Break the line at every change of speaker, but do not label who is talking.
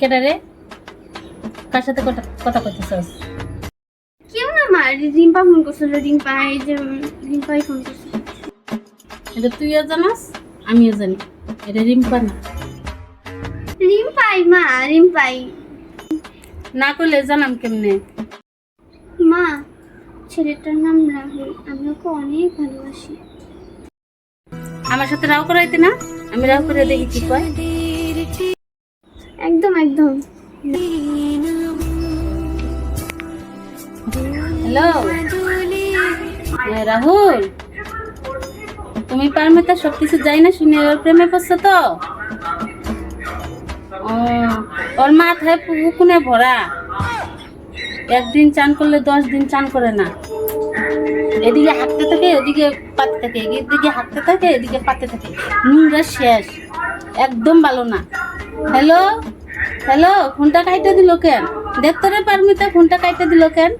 কেডা রে? কার সাথে কথা কইতেছস?
কেউ না মা, রিম্পা ফোন করছিল। রিম্পাই ফোন করছিল।
এটা তুইও জানাস, আমিও জানি। এটা রিম্পা না।
রিম্পাই মা, রিম্পাই।
না করলে জানাম কেমনে?
মা, ছেলেটার নাম রাহুল। আমি ওকে অনেক ভালোবাসি।
আমার সাথে রাও করাইতে না? আমি রাও করে দেখি কি কয়।
একদম একদম।
হ্যালো রাহুল, তুমি পারমিতা সবকিছু যাই না শুনে ওর প্রেমে পড়ছো তো? ও, ওর মাথায় পুকুনে ভরা। একদিন চান করলে 10 দিন চান করে না। এদিকে হাঁটতে থাকে, ওদিকে পাতে থাকে, এদিকে হাঁটতে থাকে, এদিকে পাতে থাকে। নোংরা শেষ, একদম ভালো না। হ্যালো হ্যালো, ফোনটা কাইটে দিল কেন? দেখতো রে পারমিতা, ফোনটা কাইটে দিল কেন?